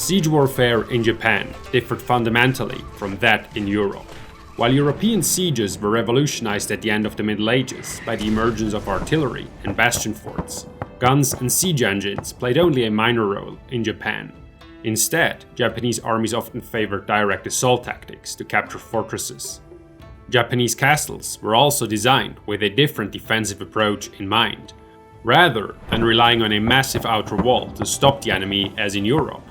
Siege warfare in Japan differed fundamentally from that in Europe. While European sieges were revolutionized at the end of the Middle Ages by the emergence of artillery and bastion forts, guns and siege engines played only a minor role in Japan. Instead, Japanese armies often favored direct assault tactics to capture fortresses. Japanese castles were also designed with a different defensive approach in mind. Rather than relying on a massive outer wall to stop the enemy as in Europe,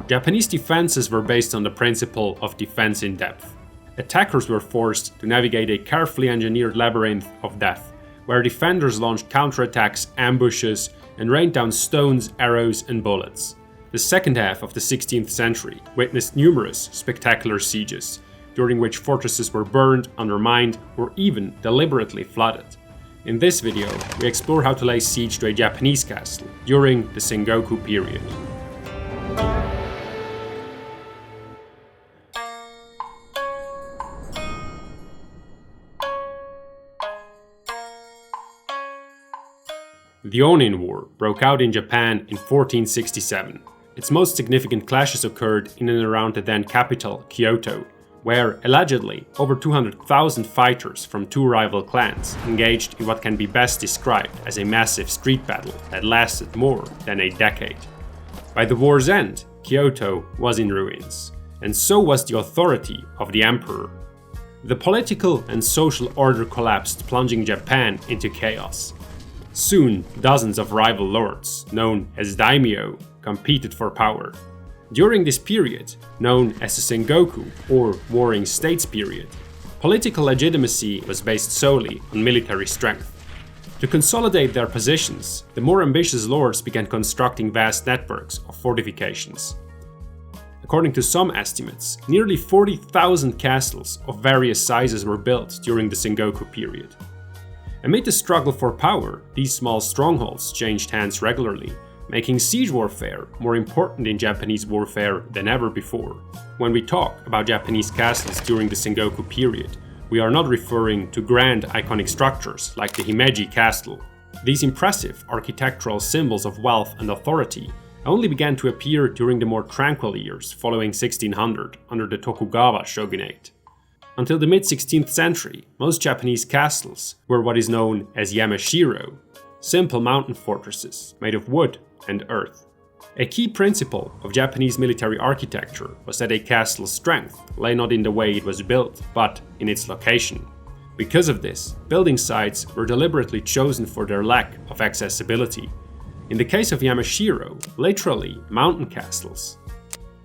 Japanese defenses were based on the principle of defense in depth. Attackers were forced to navigate a carefully engineered labyrinth of death, where defenders launched counterattacks, ambushes, and rained down stones, arrows, and bullets. The second half of the 16th century witnessed numerous spectacular sieges, during which fortresses were burned, undermined, or even deliberately flooded. In this video, we explore how to lay siege to a Japanese castle during the Sengoku period. The Onin War broke out in Japan in 1467. Its most significant clashes occurred in and around the then capital, Kyoto, where, allegedly, over 200,000 fighters from two rival clans engaged in what can be best described as a massive street battle that lasted more than a decade. By the war's end, Kyoto was in ruins, and so was the authority of the emperor. The political and social order collapsed, plunging Japan into chaos. Soon, dozens of rival lords, known as daimyo, competed for power. During this period, known as the Sengoku or Warring States period, political legitimacy was based solely on military strength. To consolidate their positions, the more ambitious lords began constructing vast networks of fortifications. According to some estimates, nearly 40,000 castles of various sizes were built during the Sengoku period. Amid the struggle for power, these small strongholds changed hands regularly, making siege warfare more important in Japanese warfare than ever before. When we talk about Japanese castles during the Sengoku period, we are not referring to grand iconic structures like the Himeji castle. These impressive architectural symbols of wealth and authority only began to appear during the more tranquil years following 1600 under the Tokugawa shogunate. Until the mid-16th century, most Japanese castles were what is known as Yamashiro, simple mountain fortresses made of wood and earth. A key principle of Japanese military architecture was that a castle's strength lay not in the way it was built, but in its location. Because of this, building sites were deliberately chosen for their lack of accessibility. In the case of Yamashiro, literally mountain castles.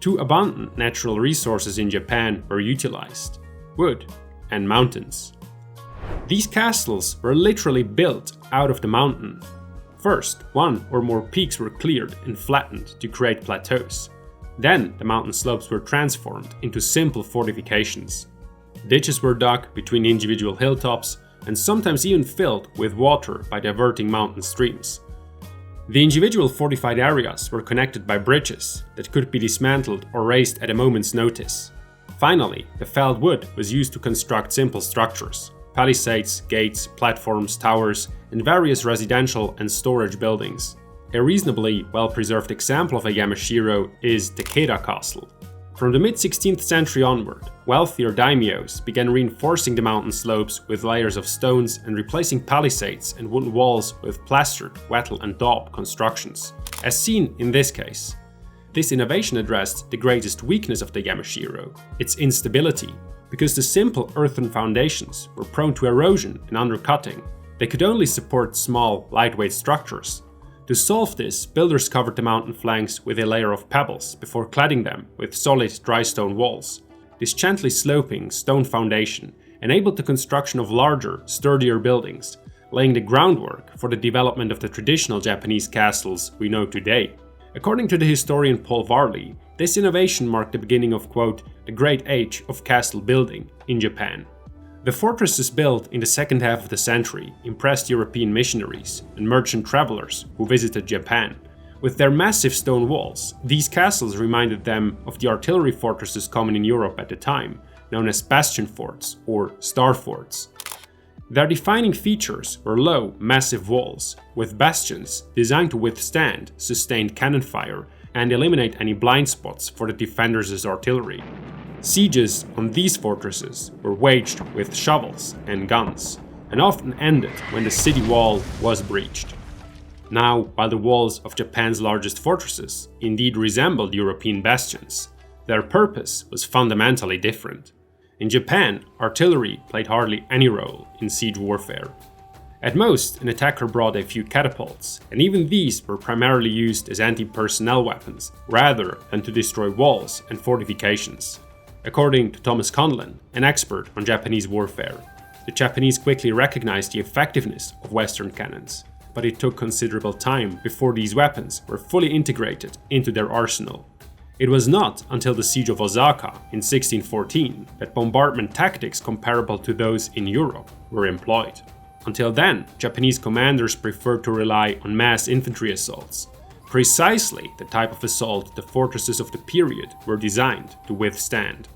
Two abundant natural resources in Japan were utilized: wood and mountains. These castles were literally built out of the mountain. First, one or more peaks were cleared and flattened to create plateaus. Then, the mountain slopes were transformed into simple fortifications. Ditches were dug between individual hilltops and sometimes even filled with water by diverting mountain streams. The individual fortified areas were connected by bridges that could be dismantled or raised at a moment's notice. Finally, the felled wood was used to construct simple structures: palisades, gates, platforms, towers, and various residential and storage buildings. A reasonably well-preserved example of a Yamashiro is the Takeda Castle. From the mid-16th century onward, wealthier daimyos began reinforcing the mountain slopes with layers of stones and replacing palisades and wooden walls with plastered, wattle and daub constructions, as seen in this case. This innovation addressed the greatest weakness of the Yamashiro, its instability. Because the simple earthen foundations were prone to erosion and undercutting, they could only support small, lightweight structures. To solve this, builders covered the mountain flanks with a layer of pebbles before cladding them with solid dry stone walls. This gently sloping stone foundation enabled the construction of larger, sturdier buildings, laying the groundwork for the development of the traditional Japanese castles we know today. According to the historian Paul Varley, this innovation marked the beginning of, quote, the great age of castle building in Japan. The fortresses built in the second half of the century impressed European missionaries and merchant travelers who visited Japan. With their massive stone walls, these castles reminded them of the artillery fortresses common in Europe at the time, known as bastion forts or star forts. Their defining features were low, massive walls, with bastions designed to withstand sustained cannon fire and eliminate any blind spots for the defenders' artillery. Sieges on these fortresses were waged with shovels and guns, and often ended when the city wall was breached. Now, while the walls of Japan's largest fortresses indeed resembled European bastions, their purpose was fundamentally different. In Japan, artillery played hardly any role in siege warfare. At most, an attacker brought a few catapults, and even these were primarily used as anti-personnel weapons, rather than to destroy walls and fortifications. According to Thomas Conlon, an expert on Japanese warfare, the Japanese quickly recognized the effectiveness of Western cannons, but it took considerable time before these weapons were fully integrated into their arsenal. It was not until the siege of Osaka in 1614 that bombardment tactics comparable to those in Europe were employed. Until then, Japanese commanders preferred to rely on mass infantry assaults, precisely the type of assault the fortresses of the period were designed to withstand.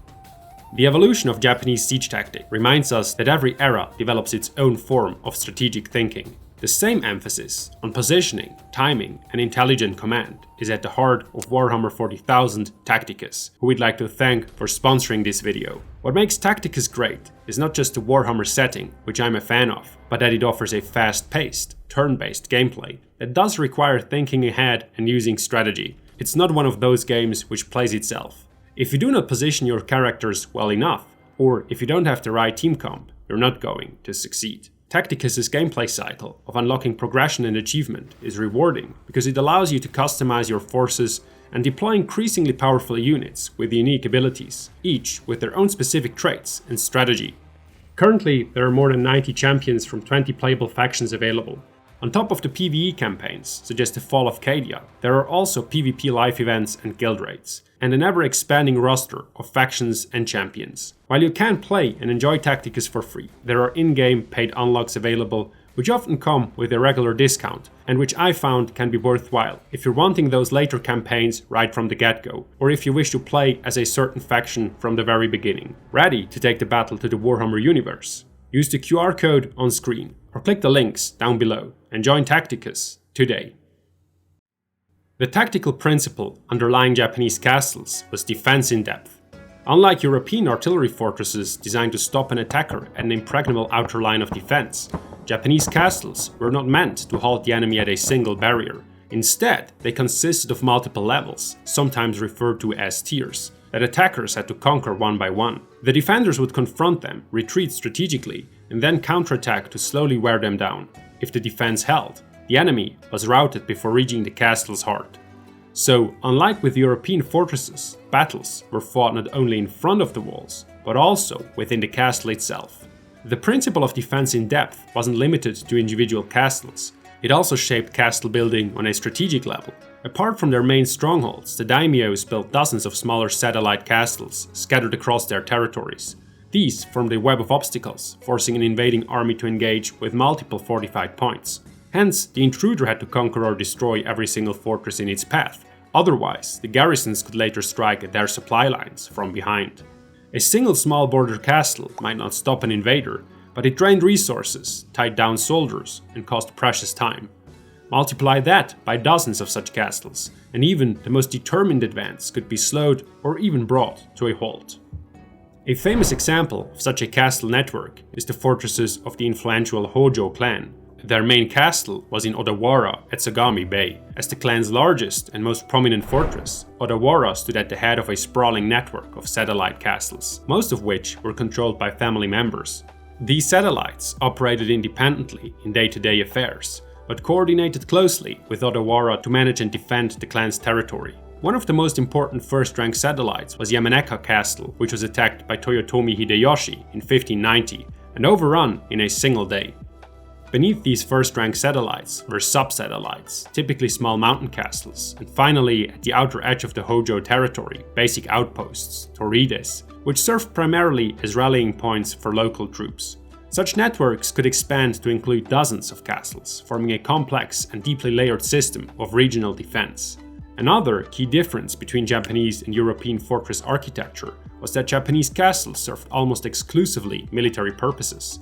The evolution of Japanese siege tactic reminds us that every era develops its own form of strategic thinking. The same emphasis on positioning, timing, and intelligent command is at the heart of Warhammer 40,000 Tacticus, who we'd like to thank for sponsoring this video. What makes Tacticus great is not just the Warhammer setting, which I'm a fan of, but that it offers a fast-paced, turn-based gameplay that does require thinking ahead and using strategy. It's not one of those games which plays itself. If you do not position your characters well enough, or if you don't have the right team comp, you're not going to succeed. Tacticus' gameplay cycle of unlocking progression and achievement is rewarding because it allows you to customize your forces and deploy increasingly powerful units with unique abilities, each with their own specific traits and strategy. Currently, there are more than 90 champions from 20 playable factions available. On top of the PvE campaigns, such as the Fall of Cadia, there are also PvP live events and guild raids, and an ever-expanding roster of factions and champions. While you can play and enjoy Tacticus for free, there are in-game paid unlocks available, which often come with a regular discount, and which I found can be worthwhile if you're wanting those later campaigns right from the get-go, or if you wish to play as a certain faction from the very beginning, ready to take the battle to the Warhammer universe. Use the QR code on screen, or click the links down below, and join Tacticus today. The tactical principle underlying Japanese castles was defense in depth. Unlike European artillery fortresses designed to stop an attacker at an impregnable outer line of defense, Japanese castles were not meant to halt the enemy at a single barrier. Instead, they consisted of multiple levels, sometimes referred to as tiers, that attackers had to conquer one by one. The defenders would confront them, retreat strategically, and then counterattack to slowly wear them down. If the defense held, the enemy was routed before reaching the castle's heart. So, unlike with European fortresses, battles were fought not only in front of the walls, but also within the castle itself. The principle of defense in depth wasn't limited to individual castles. It also shaped castle building on a strategic level. Apart from their main strongholds, the daimyos built dozens of smaller satellite castles scattered across their territories. These formed a web of obstacles, forcing an invading army to engage with multiple fortified points. Hence, the intruder had to conquer or destroy every single fortress in its path. Otherwise, the garrisons could later strike at their supply lines from behind. A single small border castle might not stop an invader, but it drained resources, tied down soldiers, and cost precious time. Multiply that by dozens of such castles, and even the most determined advance could be slowed or even brought to a halt. A famous example of such a castle network is the fortresses of the influential Hojo clan. Their main castle was in Odawara at Sagami Bay. As the clan's largest and most prominent fortress, Odawara stood at the head of a sprawling network of satellite castles, most of which were controlled by family members. These satellites operated independently in day-to-day affairs, but coordinated closely with Odawara to manage and defend the clan's territory. One of the most important first-rank satellites was Yamaneka Castle, which was attacked by Toyotomi Hideyoshi in 1590 and overrun in a single day. Beneath these first-rank satellites were sub-satellites, typically small mountain castles, and finally, at the outer edge of the Hojo territory, basic outposts, torides, which served primarily as rallying points for local troops. Such networks could expand to include dozens of castles, forming a complex and deeply layered system of regional defense. Another key difference between Japanese and European fortress architecture was that Japanese castles served almost exclusively military purposes.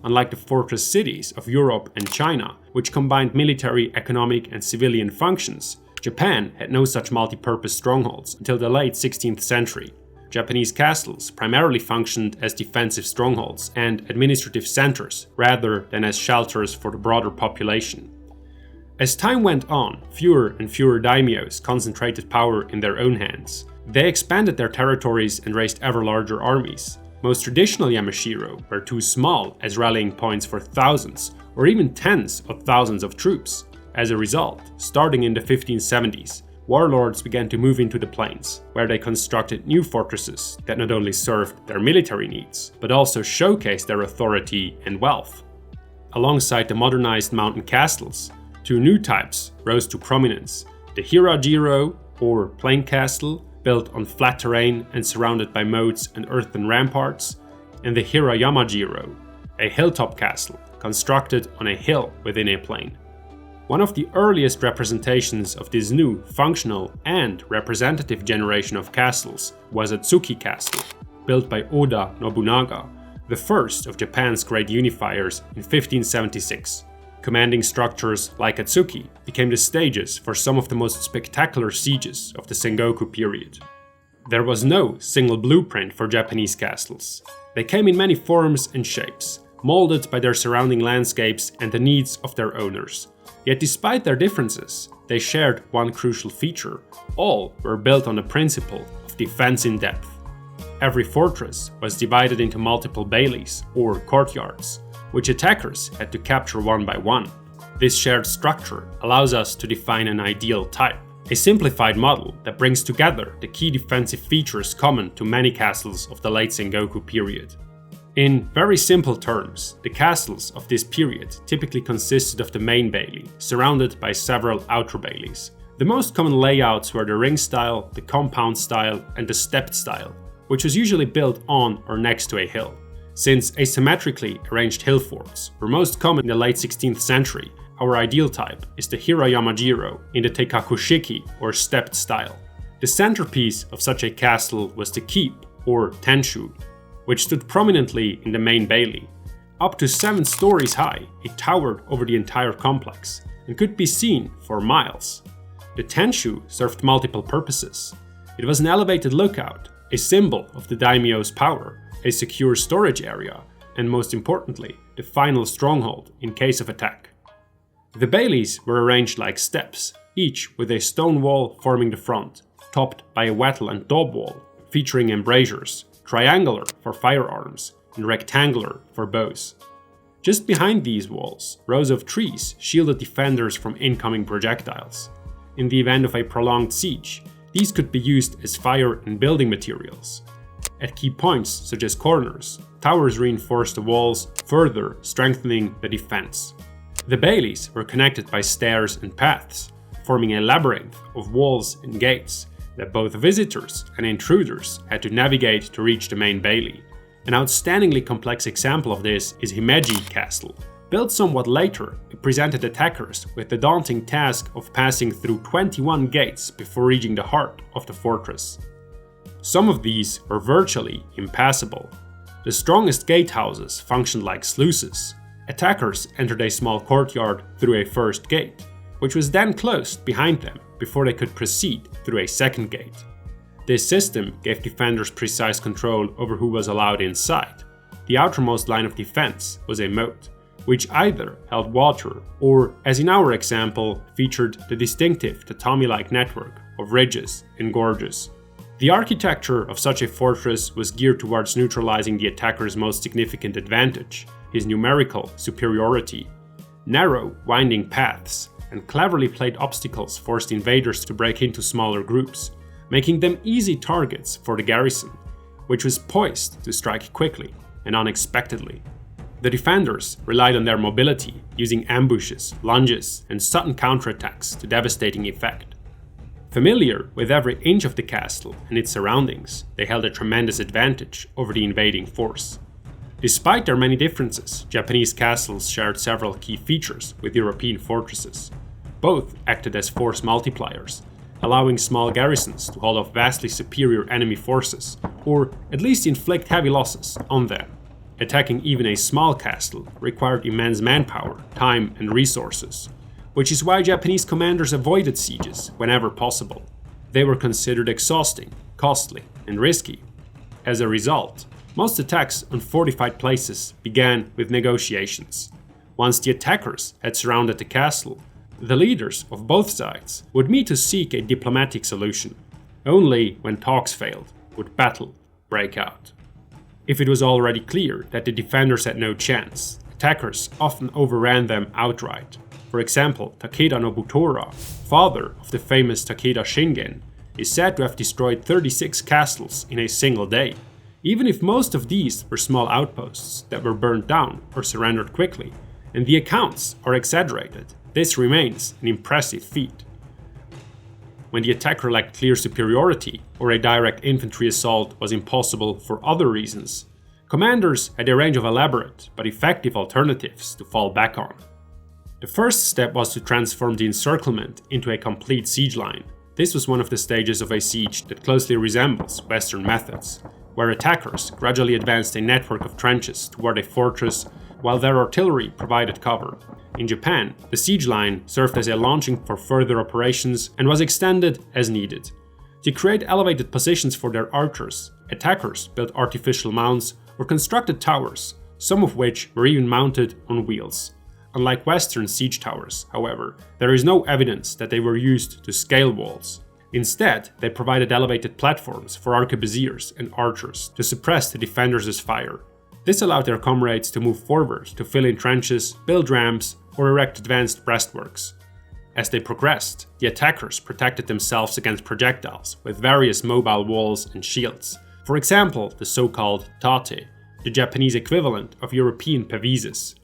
Unlike the fortress cities of Europe and China, which combined military, economic, and civilian functions, Japan had no such multi-purpose strongholds until the late 16th century. Japanese castles primarily functioned as defensive strongholds and administrative centers rather than as shelters for the broader population. As time went on, fewer and fewer daimyos concentrated power in their own hands. They expanded their territories and raised ever larger armies. Most traditional Yamashiro were too small as rallying points for thousands or even tens of thousands of troops. As a result, starting in the 1570s, warlords began to move into the plains, where they constructed new fortresses that not only served their military needs, but also showcased their authority and wealth. Alongside the modernized mountain castles, two new types rose to prominence: the Hirajiro, or plain castle, built on flat terrain and surrounded by moats and earthen ramparts, and the Yamashiro, a hilltop castle constructed on a hill within a plain. One of the earliest representations of this new, functional and representative generation of castles was Atsuki Castle, built by Oda Nobunaga, the first of Japan's great unifiers in 1576. Commanding structures like Atsuki became the stages for some of the most spectacular sieges of the Sengoku period. There was no single blueprint for Japanese castles. They came in many forms and shapes, molded by their surrounding landscapes and the needs of their owners. Yet despite their differences, they shared one crucial feature: all were built on the principle of defense in depth. Every fortress was divided into multiple baileys, or courtyards, which attackers had to capture one by one. This shared structure allows us to define an ideal type, a simplified model that brings together the key defensive features common to many castles of the late Sengoku period. In very simple terms, the castles of this period typically consisted of the main bailey, surrounded by several outer baileys. The most common layouts were the ring style, the compound style, and the stepped style, which was usually built on or next to a hill. Since asymmetrically arranged hill forts were most common in the late 16th century, our ideal type is the Yamashiro in the Teikakushiki, or stepped style. The centerpiece of such a castle was the keep, or tenshu, which stood prominently in the main bailey. Up to 7 stories high, it towered over the entire complex and could be seen for miles. The tenshu served multiple purposes. It was an elevated lookout, a symbol of the daimyo's power, a secure storage area, and most importantly, the final stronghold in case of attack. The baileys were arranged like steps, each with a stone wall forming the front, topped by a wattle and daub wall, featuring embrasures, triangular for firearms, and rectangular for bows. Just behind these walls, rows of trees shielded defenders from incoming projectiles. In the event of a prolonged siege, these could be used as fire and building materials. At key points, such as corners, towers reinforced the walls, further strengthening the defense. The baileys were connected by stairs and paths, forming a labyrinth of walls and gates that both visitors and intruders had to navigate to reach the main bailey. An outstandingly complex example of this is Himeji Castle. Built somewhat later, it presented attackers with the daunting task of passing through 21 gates before reaching the heart of the fortress. Some of these were virtually impassable. The strongest gatehouses functioned like sluices. Attackers entered a small courtyard through a first gate, which was then closed behind them before they could proceed through a second gate. This system gave defenders precise control over who was allowed inside. The outermost line of defense was a moat, which either held water or, as in our example, featured the distinctive tatami-like network of ridges and gorges. The architecture of such a fortress was geared towards neutralizing the attacker's most significant advantage, his numerical superiority. Narrow, winding paths and cleverly placed obstacles forced invaders to break into smaller groups, making them easy targets for the garrison, which was poised to strike quickly and unexpectedly. The defenders relied on their mobility, using ambushes, lunges, and sudden counterattacks to devastating effect. Familiar with every inch of the castle and its surroundings, they held a tremendous advantage over the invading force. Despite their many differences, Japanese castles shared several key features with European fortresses. Both acted as force multipliers, allowing small garrisons to hold off vastly superior enemy forces, or at least inflict heavy losses on them. Attacking even a small castle required immense manpower, time, and resources, which is why Japanese commanders avoided sieges whenever possible. They were considered exhausting, costly, and risky. As a result, most attacks on fortified places began with negotiations. Once the attackers had surrounded the castle, the leaders of both sides would meet to seek a diplomatic solution. Only when talks failed would battle break out. If it was already clear that the defenders had no chance, attackers often overran them outright. For example, Takeda Nobutora, father of the famous Takeda Shingen, is said to have destroyed 36 castles in a single day. Even if most of these were small outposts that were burned down or surrendered quickly, and the accounts are exaggerated, this remains an impressive feat. When the attacker lacked clear superiority or a direct infantry assault was impossible for other reasons, commanders had a range of elaborate but effective alternatives to fall back on. The first step was to transform the encirclement into a complete siege line. This was one of the stages of a siege that closely resembles Western methods, where attackers gradually advanced a network of trenches toward a fortress while their artillery provided cover. In Japan, the siege line served as a launching for further operations and was extended as needed. To create elevated positions for their archers, attackers built artificial mounds or constructed towers, some of which were even mounted on wheels. Unlike Western siege towers, however, there is no evidence that they were used to scale walls. Instead, they provided elevated platforms for arquebusiers and archers to suppress the defenders' fire. This allowed their comrades to move forward to fill in trenches, build ramps, or erect advanced breastworks. As they progressed, the attackers protected themselves against projectiles with various mobile walls and shields. For example, the so-called tate, the Japanese equivalent of European pavises.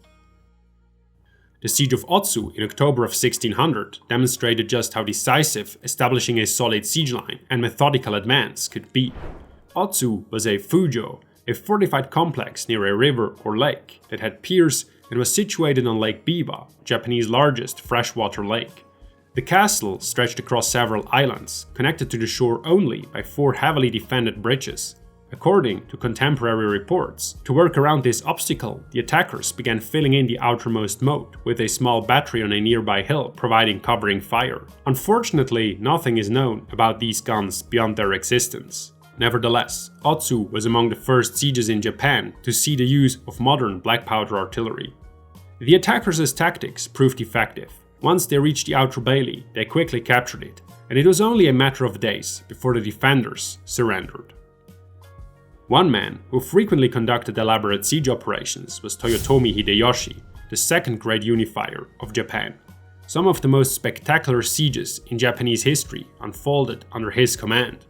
The siege of Otsu in October of 1600 demonstrated just how decisive establishing a solid siege line and methodical advance could be. Otsu was a fujo, a fortified complex near a river or lake that had piers and was situated on Lake Biwa, Japan's largest freshwater lake. The castle stretched across several islands, connected to the shore only by 4 heavily defended bridges. According to contemporary reports, to work around this obstacle, the attackers began filling in the outermost moat with a small battery on a nearby hill providing covering fire. Unfortunately, nothing is known about these guns beyond their existence. Nevertheless, Otsu was among the first sieges in Japan to see the use of modern black powder artillery. The attackers' tactics proved effective. Once they reached the outer bailey, they quickly captured it, and it was only a matter of days before the defenders surrendered. One man who frequently conducted elaborate siege operations was Toyotomi Hideyoshi, the second great unifier of Japan. Some of the most spectacular sieges in Japanese history unfolded under his command.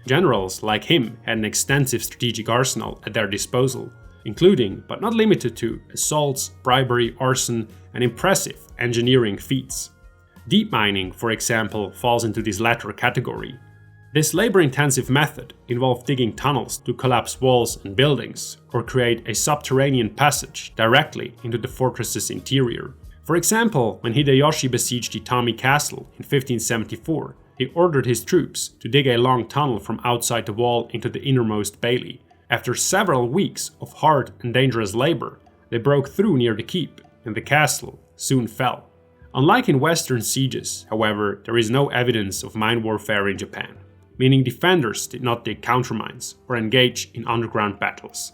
Generals like him had an extensive strategic arsenal at their disposal, including, but not limited to, assaults, bribery, arson, and impressive engineering feats. Deep mining, for example, falls into this latter category. This labor-intensive method involved digging tunnels to collapse walls and buildings, or create a subterranean passage directly into the fortress's interior. For example, when Hideyoshi besieged Itami Castle in 1574, he ordered his troops to dig a long tunnel from outside the wall into the innermost bailey. After several weeks of hard and dangerous labor, they broke through near the keep, and the castle soon fell. Unlike in Western sieges, however, there is no evidence of mine warfare in Japan, meaning defenders did not dig countermines or engage in underground battles.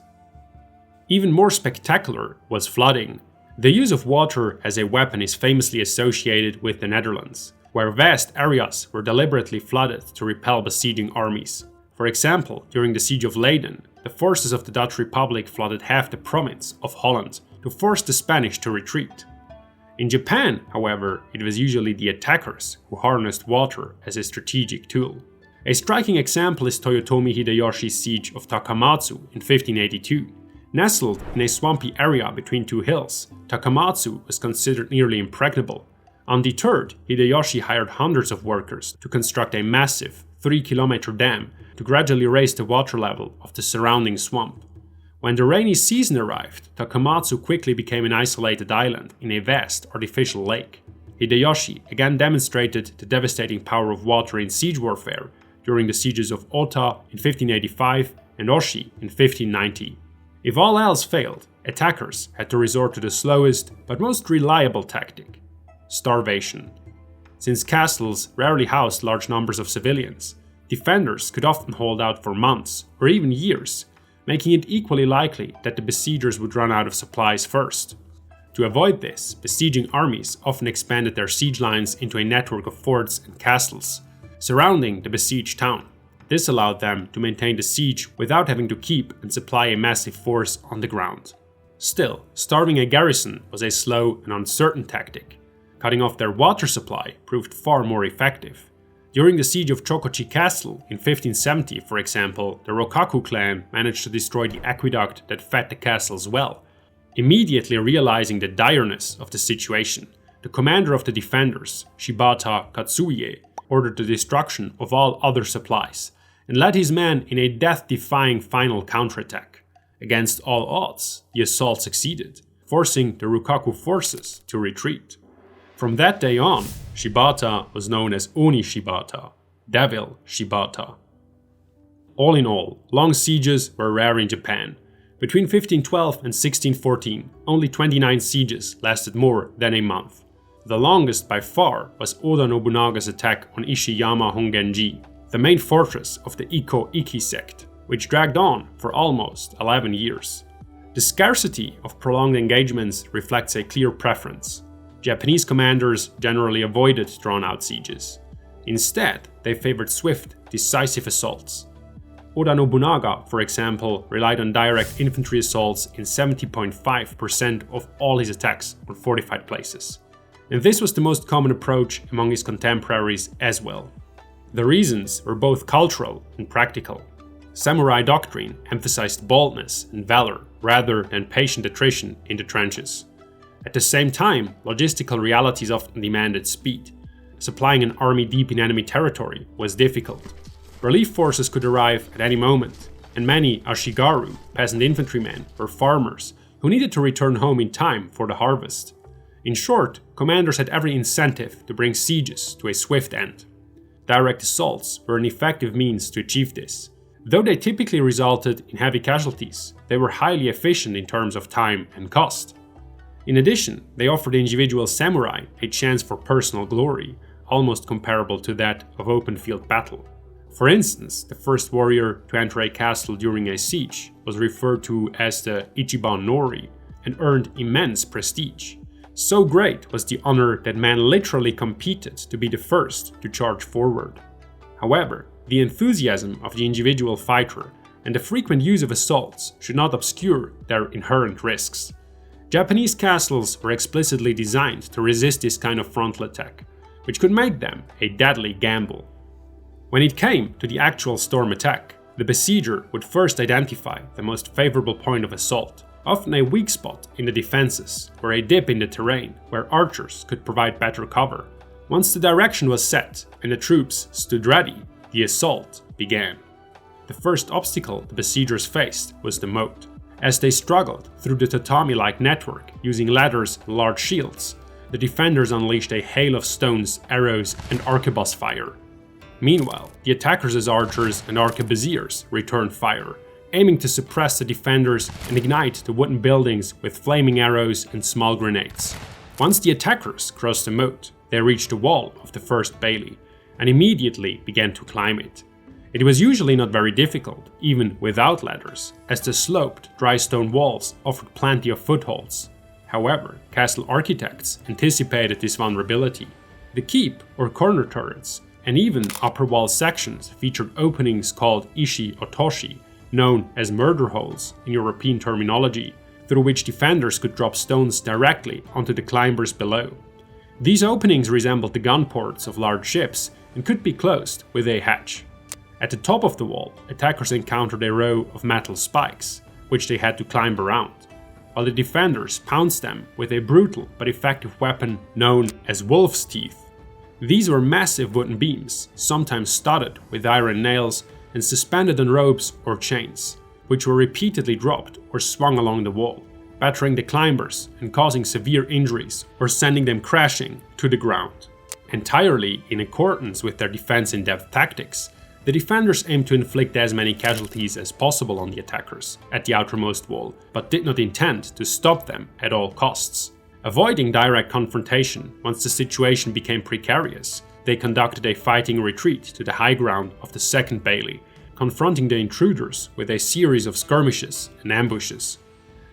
Even more spectacular was flooding. The use of water as a weapon is famously associated with the Netherlands, where vast areas were deliberately flooded to repel besieging armies. For example, during the siege of Leyden, the forces of the Dutch Republic flooded half the province of Holland to force the Spanish to retreat. In Japan, however, it was usually the attackers who harnessed water as a strategic tool. A striking example is Toyotomi Hideyoshi's siege of Takamatsu in 1582. Nestled in a swampy area between 2 hills, Takamatsu was considered nearly impregnable. Undeterred, Hideyoshi hired hundreds of workers to construct a massive 3-kilometer dam to gradually raise the water level of the surrounding swamp. When the rainy season arrived, Takamatsu quickly became an isolated island in a vast artificial lake. Hideyoshi again demonstrated the devastating power of water in siege warfare during the sieges of Ota in 1585 and Oshi in 1590. If all else failed, attackers had to resort to the slowest but most reliable tactic: starvation. Since castles rarely housed large numbers of civilians, defenders could often hold out for months or even years, making it equally likely that the besiegers would run out of supplies first. To avoid this, besieging armies often expanded their siege lines into a network of forts and castles surrounding the besieged town. This allowed them to maintain the siege without having to keep and supply a massive force on the ground. Still, starving a garrison was a slow and uncertain tactic. Cutting off their water supply proved far more effective. During the siege of Chokochi Castle in 1570, for example, the Rokaku clan managed to destroy the aqueduct that fed the castle's well. Immediately realizing the direness of the situation, the commander of the defenders, Shibata Katsuie, ordered the destruction of all other supplies and led his men in a death-defying final counterattack. Against all odds, the assault succeeded, forcing the Rokaku forces to retreat. From that day on, Shibata was known as Oni Shibata, Devil Shibata. All in all, long sieges were rare in Japan. Between 1512 and 1614, only 29 sieges lasted more than a month. The longest by far was Oda Nobunaga's attack on Ishiyama Hongenji, the main fortress of the Ikko-Ikki sect, which dragged on for almost 11 years. The scarcity of prolonged engagements reflects a clear preference. Japanese commanders generally avoided drawn-out sieges. Instead, they favored swift, decisive assaults. Oda Nobunaga, for example, relied on direct infantry assaults in 70.5% of all his attacks on fortified places. And this was the most common approach among his contemporaries as well. The reasons were both cultural and practical. Samurai doctrine emphasized boldness and valor rather than patient attrition in the trenches. At the same time, logistical realities often demanded speed. Supplying an army deep in enemy territory was difficult. Relief forces could arrive at any moment, and many ashigaru, peasant infantrymen, were farmers who needed to return home in time for the harvest. In short, commanders had every incentive to bring sieges to a swift end. Direct assaults were an effective means to achieve this. Though they typically resulted in heavy casualties, they were highly efficient in terms of time and cost. In addition, they offered individual samurai a chance for personal glory, almost comparable to that of open field battle. For instance, the first warrior to enter a castle during a siege was referred to as the Ichiban Nori and earned immense prestige. So great was the honor that men literally competed to be the first to charge forward. However, the enthusiasm of the individual fighter and the frequent use of assaults should not obscure their inherent risks. Japanese castles were explicitly designed to resist this kind of frontal attack, which could make them a deadly gamble. When it came to the actual storm attack, the besieger would first identify the most favorable point of assault, often a weak spot in the defenses or a dip in the terrain where archers could provide better cover. Once the direction was set and the troops stood ready, the assault began. The first obstacle the besiegers faced was the moat. As they struggled through the tatami-like network using ladders and large shields, the defenders unleashed a hail of stones, arrows, and arquebus fire. Meanwhile, the attackers as archers and arquebusiers returned fire, aiming to suppress the defenders and ignite the wooden buildings with flaming arrows and small grenades. Once the attackers crossed the moat, they reached the wall of the first bailey and immediately began to climb it. It was usually not very difficult, even without ladders, as the sloped, dry stone walls offered plenty of footholds. However, castle architects anticipated this vulnerability. The keep or corner turrets and even upper wall sections featured openings called ishi otoshi, known as murder holes in European terminology, through which defenders could drop stones directly onto the climbers below. These openings resembled the gun ports of large ships and could be closed with a hatch. At the top of the wall, attackers encountered a row of metal spikes, which they had to climb around, while the defenders pounced them with a brutal but effective weapon known as wolf's teeth. These were massive wooden beams, sometimes studded with iron nails and suspended on ropes or chains, which were repeatedly dropped or swung along the wall, battering the climbers and causing severe injuries or sending them crashing to the ground. Entirely in accordance with their defense-in-depth tactics, the defenders aimed to inflict as many casualties as possible on the attackers at the outermost wall, but did not intend to stop them at all costs. Avoiding direct confrontation once the situation became precarious, they conducted a fighting retreat to the high ground of the second bailey, confronting the intruders with a series of skirmishes and ambushes.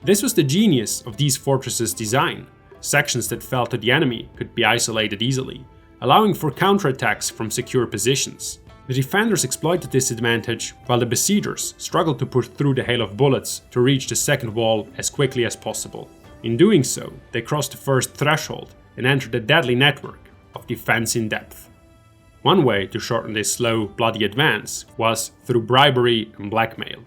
This was the genius of these fortresses' design. Sections that fell to the enemy could be isolated easily, allowing for counterattacks from secure positions. The defenders exploited this advantage, while the besiegers struggled to push through the hail of bullets to reach the second wall as quickly as possible. In doing so, they crossed the first threshold and entered a deadly network of defense in depth. One way to shorten this slow, bloody advance was through bribery and blackmail.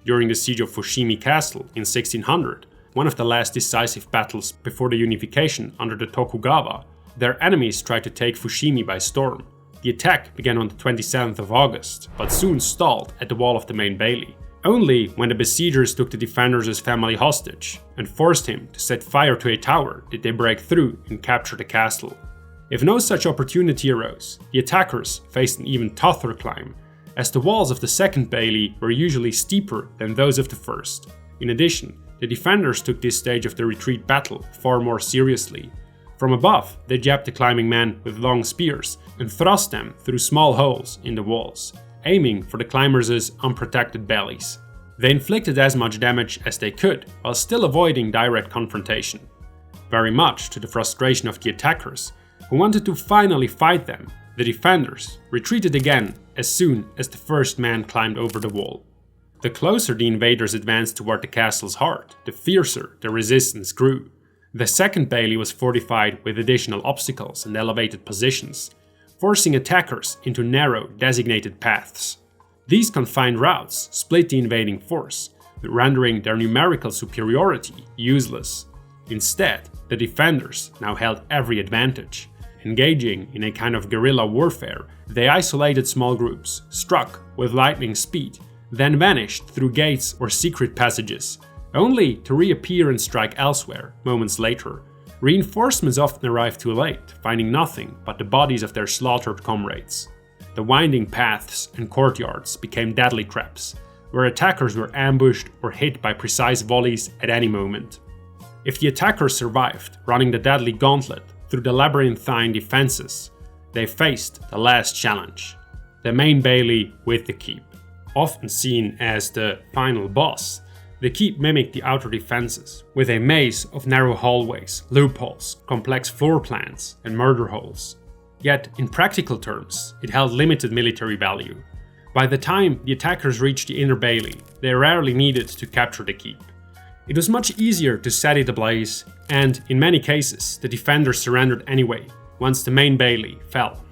During the siege of Fushimi Castle in 1600, one of the last decisive battles before the unification under the Tokugawa, their enemies tried to take Fushimi by storm. The attack began on the 27th of August, but soon stalled at the wall of the main bailey. Only when the besiegers took the defenders as family hostage and forced him to set fire to a tower did they break through and capture the castle. If no such opportunity arose, the attackers faced an even tougher climb, as the walls of the second bailey were usually steeper than those of the first. In addition, the defenders took this stage of the retreat battle far more seriously. From above, they jabbed the climbing men with long spears and thrust them through small holes in the walls, aiming for the climbers' unprotected bellies. They inflicted as much damage as they could while still avoiding direct confrontation. Very much to the frustration of the attackers, who wanted to finally fight them, the defenders retreated again as soon as the first man climbed over the wall. The closer the invaders advanced toward the castle's heart, the fiercer the resistance grew. The second bailey was fortified with additional obstacles and elevated positions, forcing attackers into narrow, designated paths. These confined routes split the invading force, rendering their numerical superiority useless. Instead, the defenders now held every advantage. Engaging in a kind of guerrilla warfare, they isolated small groups, struck with lightning speed, then vanished through gates or secret passages, only to reappear and strike elsewhere moments later. Reinforcements often arrived too late, finding nothing but the bodies of their slaughtered comrades. The winding paths and courtyards became deadly traps, where attackers were ambushed or hit by precise volleys at any moment. If the attackers survived running the deadly gauntlet through the labyrinthine defenses, they faced the last challenge, the main bailey with the keep. Often seen as the final boss, the keep mimicked the outer defenses, with a maze of narrow hallways, loopholes, complex floor plans, and murder holes. Yet, in practical terms, it held limited military value. By the time the attackers reached the inner bailey, they rarely needed to capture the keep. It was much easier to set it ablaze, and in many cases, the defenders surrendered anyway, once the main bailey fell.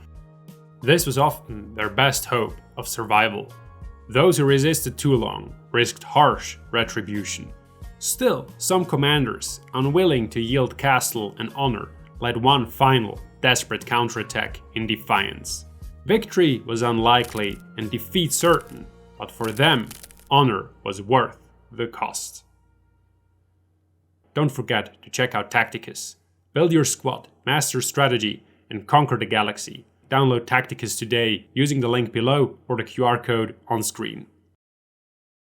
This was often their best hope of survival. Those who resisted too long risked harsh retribution. Still, some commanders, unwilling to yield castle and honor, led one final, desperate counterattack in defiance. Victory was unlikely and defeat certain, but for them, honor was worth the cost. Don't forget to check out Tacticus. Build your squad, master strategy, and conquer the galaxy. Download Tacticus today using the link below or the QR code on screen.